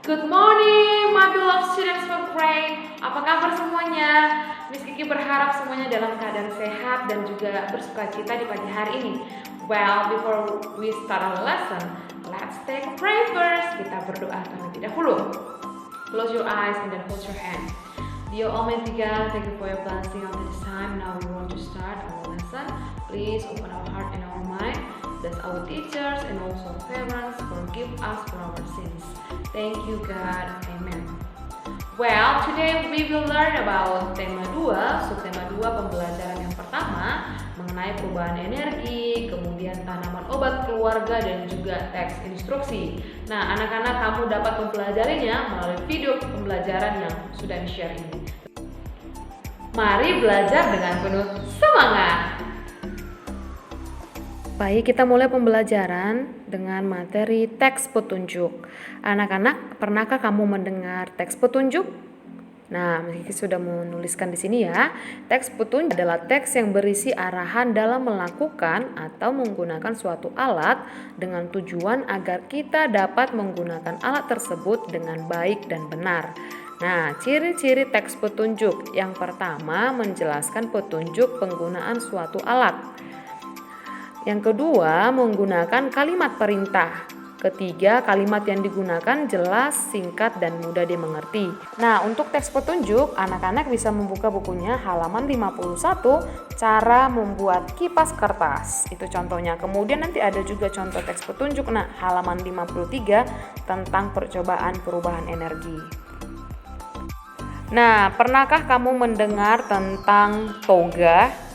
Good morning, my beloved students for Brain. Apa kabar semuanya? Miss Kiki berharap semuanya dalam keadaan sehat dan juga bersukacita di pagi hari ini. Well, before we start our lesson, let's take a pray first. Kita berdoa terlebih dahulu. Close your eyes and then hold your hand. Dear Almighty God, thank you for your blessing of this time. Now we want to start our lesson. Please open our heart and our mind. Bless our teachers and also parents. Forgive us for our sins. Thank you God. Amen. Well, today we will learn about tema 2, subtema 2 pembelajaran yang pertama mengenai perubahan energi, kemudian tanaman obat keluarga dan juga teks instruksi. Nah, anak-anak kamu dapat mempelajarinya melalui video pembelajaran yang sudah di-share ini. Mari belajar dengan penuh semangat. Baik, kita mulai pembelajaran dengan materi teks petunjuk. Anak-anak, pernahkah kamu mendengar teks petunjuk? Nah, Kiki sudah menuliskan di sini ya. Teks petunjuk adalah teks yang berisi arahan dalam melakukan atau menggunakan suatu alat dengan tujuan agar kita dapat menggunakan alat tersebut dengan baik dan benar. Nah, ciri-ciri teks petunjuk. Yang pertama, menjelaskan petunjuk penggunaan suatu alat. Yang kedua, menggunakan kalimat perintah. Ketiga, kalimat yang digunakan jelas, singkat, dan mudah dimengerti. Nah, untuk teks petunjuk, anak-anak bisa membuka bukunya halaman 51, cara membuat kipas kertas. Itu contohnya. Kemudian nanti ada juga contoh teks petunjuk, nah halaman 53 tentang percobaan perubahan energi. Nah, pernahkah kamu mendengar tentang toga?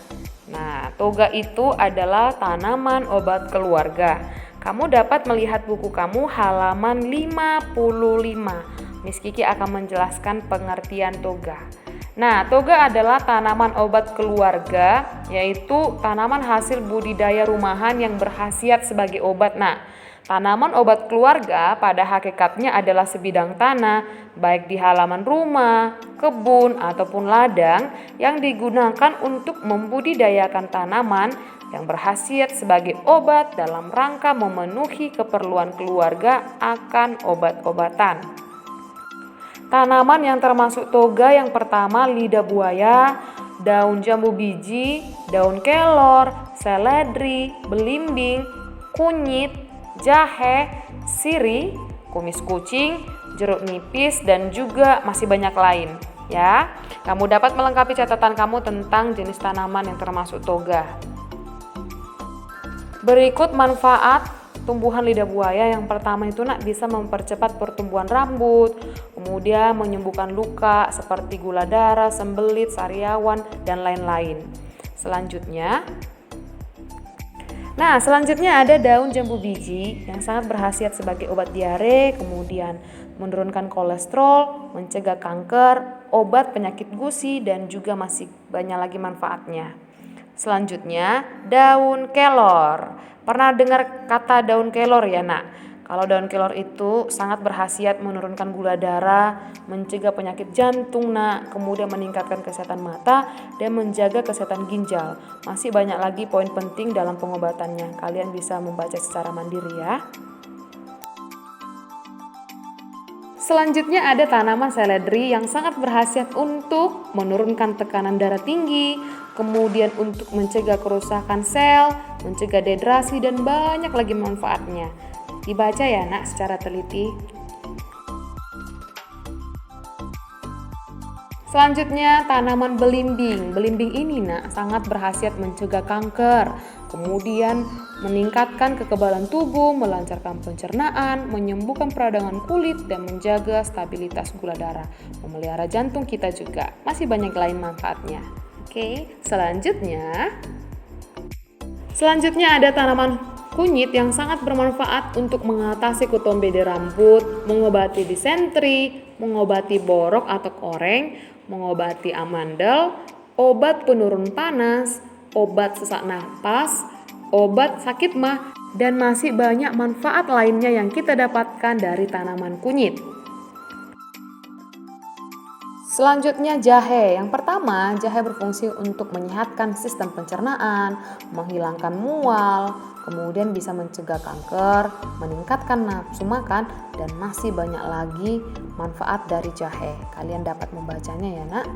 Nah, toga itu adalah tanaman obat keluarga. Kamu dapat melihat buku kamu halaman 55. Miss Kiki akan menjelaskan pengertian toga. Nah, toga adalah tanaman obat keluarga, yaitu tanaman hasil budidaya rumahan yang berkhasiat sebagai obat. Nah, tanaman obat keluarga pada hakikatnya adalah sebidang tanah, baik di halaman rumah, kebun, ataupun ladang yang digunakan untuk membudidayakan tanaman yang berkhasiat sebagai obat dalam rangka memenuhi keperluan keluarga akan obat-obatan. Tanaman yang termasuk toga yang pertama lidah buaya, daun jambu biji, daun kelor, seledri, belimbing, kunyit, jahe, sirih, kumis kucing, jeruk nipis, dan juga masih banyak lain. Ya, kamu dapat melengkapi catatan kamu tentang jenis tanaman yang termasuk toga. Berikut manfaat tumbuhan lidah buaya. Yang pertama itu bisa mempercepat pertumbuhan rambut, kemudian menyembuhkan luka seperti gula darah, sembelit, sariawan, dan lain-lain. Selanjutnya ada daun jambu biji yang sangat berkhasiat sebagai obat diare, kemudian menurunkan kolesterol, mencegah kanker, obat penyakit gusi, dan juga masih banyak lagi manfaatnya. Selanjutnya, daun kelor. Pernah dengar kata daun kelor ya, Nak? Kalau daun kelor itu sangat berkhasiat menurunkan gula darah, mencegah penyakit jantung, Nak, kemudian meningkatkan kesehatan mata dan menjaga kesehatan ginjal. Masih banyak lagi poin penting dalam pengobatannya. Kalian bisa membaca secara mandiri ya. Selanjutnya ada tanaman seledri yang sangat berkhasiat untuk menurunkan tekanan darah tinggi, kemudian untuk mencegah kerusakan sel, mencegah dehidrasi, dan banyak lagi manfaatnya. Dibaca ya, Nak, secara teliti. Selanjutnya tanaman belimbing. Belimbing ini, Nak, sangat berkhasiat mencegah kanker, kemudian meningkatkan kekebalan tubuh, melancarkan pencernaan, menyembuhkan peradangan kulit, dan menjaga stabilitas gula darah, memelihara jantung kita juga. Masih banyak lain manfaatnya. Oke, selanjutnya ada tanaman kunyit yang sangat bermanfaat untuk mengatasi ketombe di rambut, mengobati disentri, mengobati borok atau koreng, mengobati amandel, obat penurun panas, obat sesak napas, obat sakit mah, dan masih banyak manfaat lainnya yang kita dapatkan dari tanaman kunyit. Selanjutnya jahe. Yang pertama, jahe berfungsi untuk menyehatkan sistem pencernaan, menghilangkan mual, kemudian bisa mencegah kanker, meningkatkan nafsu makan, dan masih banyak lagi manfaat dari jahe. Kalian dapat membacanya ya nak.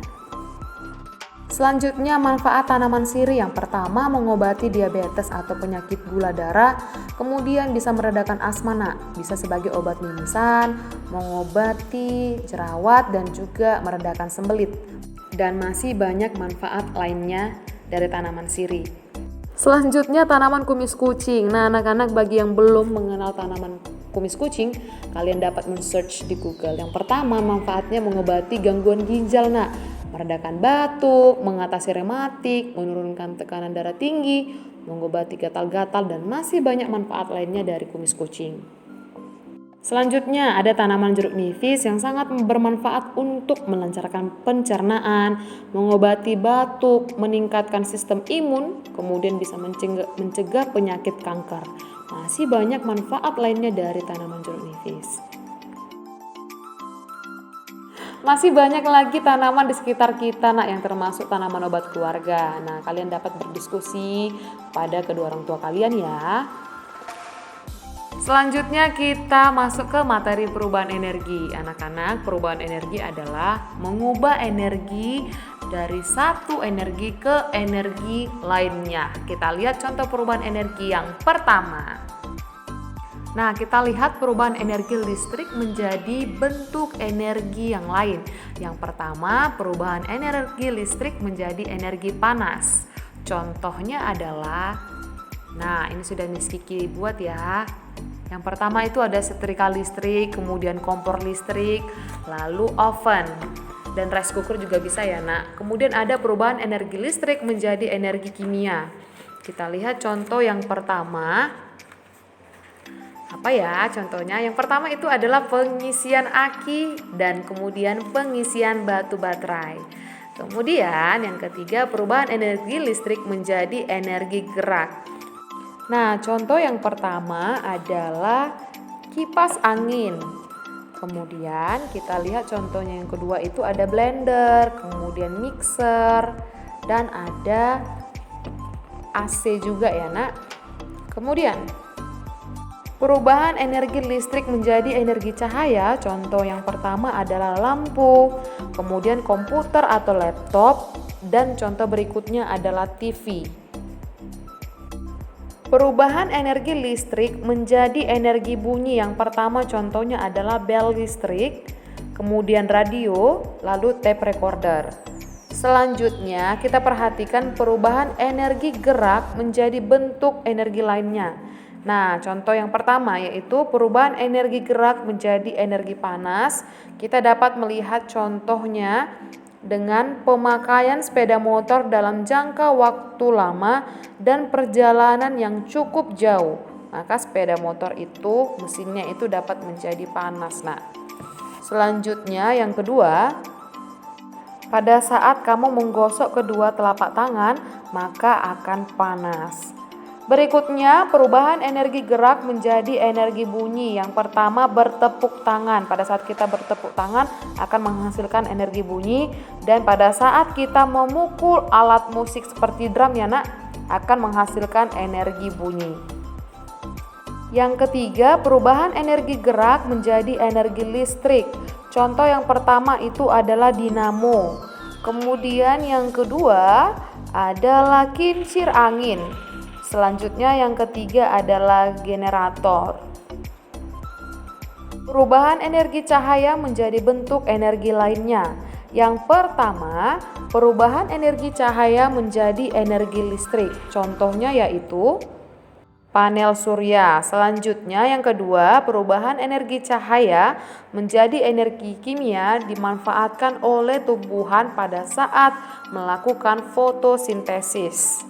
Selanjutnya manfaat tanaman sirih. Yang pertama mengobati diabetes atau penyakit gula darah, kemudian bisa meredakan asma nak, bisa sebagai obat mimisan, mengobati jerawat dan juga meredakan sembelit. Dan masih banyak manfaat lainnya dari tanaman sirih. Selanjutnya tanaman kumis kucing. Nah anak-anak bagi yang belum mengenal tanaman kumis kucing, kalian dapat men-search di Google. Yang pertama manfaatnya mengobati gangguan ginjal nak, meredakan batuk, mengatasi rematik, menurunkan tekanan darah tinggi, mengobati gatal-gatal, dan masih banyak manfaat lainnya dari kumis kucing. Selanjutnya ada tanaman jeruk nipis yang sangat bermanfaat untuk melancarkan pencernaan, mengobati batuk, meningkatkan sistem imun, kemudian bisa mencegah penyakit kanker. Masih banyak manfaat lainnya dari tanaman jeruk nipis. Masih banyak lagi tanaman di sekitar kita nak yang termasuk tanaman obat keluarga. Nah, kalian dapat berdiskusi pada kedua orang tua kalian ya. Selanjutnya kita masuk ke materi perubahan energi. Anak-anak, perubahan energi adalah mengubah energi dari satu energi ke energi lainnya. Kita lihat contoh perubahan energi yang pertama. Nah, kita lihat perubahan energi listrik menjadi bentuk energi yang lain. Yang pertama, perubahan energi listrik menjadi energi panas. Contohnya adalah, nah ini sudah Miss Kiki buat ya. Yang pertama itu ada setrika listrik, kemudian kompor listrik, lalu oven. Dan rice cooker juga bisa ya nak. Kemudian ada perubahan energi listrik menjadi energi kimia. Kita lihat contoh yang pertama. Apa ya contohnya? Yang pertama itu adalah pengisian aki dan kemudian pengisian batu baterai. Kemudian yang ketiga perubahan energi listrik menjadi energi gerak. Nah, contoh yang pertama adalah kipas angin. Kemudian kita lihat contohnya yang kedua itu ada blender, kemudian mixer, dan ada AC juga ya nak. Kemudian perubahan energi listrik menjadi energi cahaya, contoh yang pertama adalah lampu, kemudian komputer atau laptop, dan contoh berikutnya adalah TV. Perubahan energi listrik menjadi energi bunyi, yang pertama contohnya adalah bel listrik, kemudian radio, lalu tape recorder. Selanjutnya kita perhatikan perubahan energi gerak menjadi bentuk energi lainnya. Nah, contoh yang pertama yaitu perubahan energi gerak menjadi energi panas. Kita dapat melihat contohnya dengan pemakaian sepeda motor dalam jangka waktu lama dan perjalanan yang cukup jauh. Maka sepeda motor itu mesinnya itu dapat menjadi panas. Nah, selanjutnya yang kedua, pada saat kamu menggosok kedua telapak tangan, maka akan panas. Berikutnya, perubahan energi gerak menjadi energi bunyi. Yang pertama, bertepuk tangan. Pada saat kita bertepuk tangan akan menghasilkan energi bunyi, dan pada saat kita memukul alat musik seperti drum ya nak, akan menghasilkan energi bunyi. Yang ketiga, perubahan energi gerak menjadi energi listrik. Contoh yang pertama itu adalah dinamo. Kemudian yang kedua adalah kincir angin. Selanjutnya yang ketiga adalah generator. Perubahan energi cahaya menjadi bentuk energi lainnya. Yang pertama, perubahan energi cahaya menjadi energi listrik. Contohnya yaitu panel surya. Selanjutnya yang kedua, perubahan energi cahaya menjadi energi kimia dimanfaatkan oleh tumbuhan pada saat melakukan fotosintesis.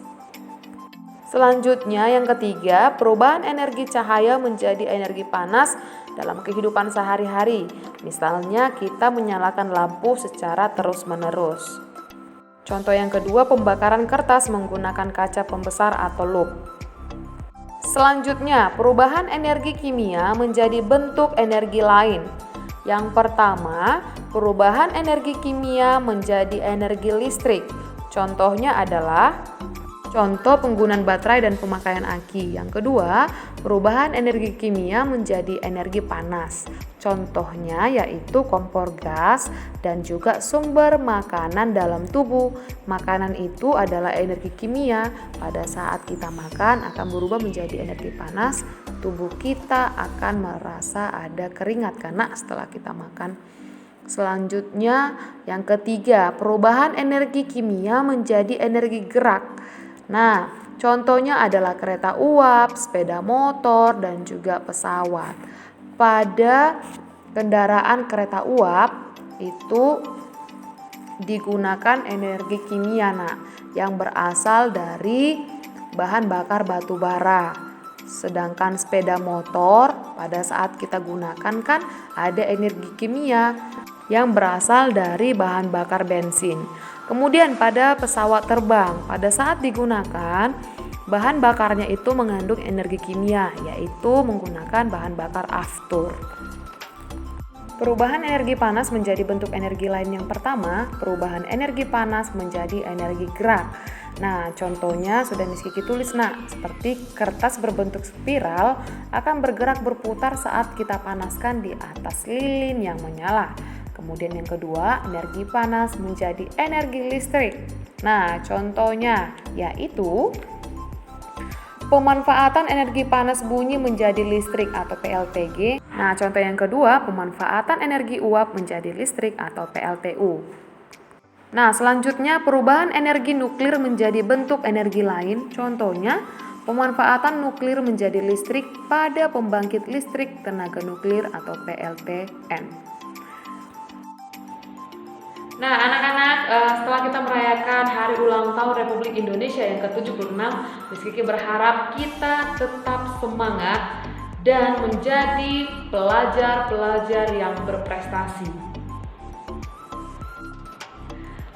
Selanjutnya yang ketiga, perubahan energi cahaya menjadi energi panas dalam kehidupan sehari-hari. Misalnya kita menyalakan lampu secara terus-menerus. Contoh yang kedua, pembakaran kertas menggunakan kaca pembesar atau loupe. Selanjutnya, perubahan energi kimia menjadi bentuk energi lain. Yang pertama, perubahan energi kimia menjadi energi listrik. Contohnya adalah contoh penggunaan baterai dan pemakaian aki. Yang kedua, perubahan energi kimia menjadi energi panas. Contohnya yaitu kompor gas dan juga sumber makanan dalam tubuh. Makanan itu adalah energi kimia. Pada saat kita makan akan berubah menjadi energi panas. Tubuh kita akan merasa ada keringat karena setelah kita makan. Selanjutnya, yang ketiga, perubahan energi kimia menjadi energi gerak. Nah, contohnya adalah kereta uap, sepeda motor, dan juga pesawat. Pada kendaraan kereta uap itu digunakan energi kimia yang berasal dari bahan bakar batu bara. Sedangkan sepeda motor pada saat kita gunakan kan ada energi kimia yang berasal dari bahan bakar bensin. Kemudian pada pesawat terbang, pada saat digunakan, bahan bakarnya itu mengandung energi kimia, yaitu menggunakan bahan bakar aftur. Perubahan energi panas menjadi bentuk energi lain yang pertama, perubahan energi panas menjadi energi gerak. Nah, contohnya sudah Miss Kiki tulis seperti kertas berbentuk spiral akan bergerak berputar saat kita panaskan di atas lilin yang menyala. Kemudian yang kedua, energi panas menjadi energi listrik. Nah, contohnya yaitu pemanfaatan energi panas bunyi menjadi listrik atau PLTG. Nah, contoh yang kedua, pemanfaatan energi uap menjadi listrik atau PLTU. Nah, selanjutnya perubahan energi nuklir menjadi bentuk energi lain. Contohnya, pemanfaatan nuklir menjadi listrik pada pembangkit listrik tenaga nuklir atau PLTN. Nah, anak-anak, setelah kita merayakan Hari Ulang Tahun Republik Indonesia yang ke-76, Miss Kiki berharap kita tetap semangat dan menjadi pelajar-pelajar yang berprestasi.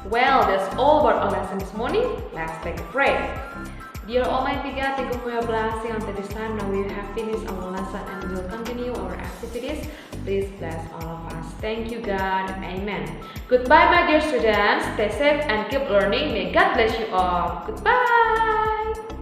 Well, that's all about our lesson this morning. Let's take a break. Dear Almighty God, thank you for your blessing until this time. Now we have finished our lesson and we will continue our activities. Please bless all of us. Thank you, God. Amen. Goodbye, my dear students. Stay safe and keep learning. May God bless you all. Goodbye.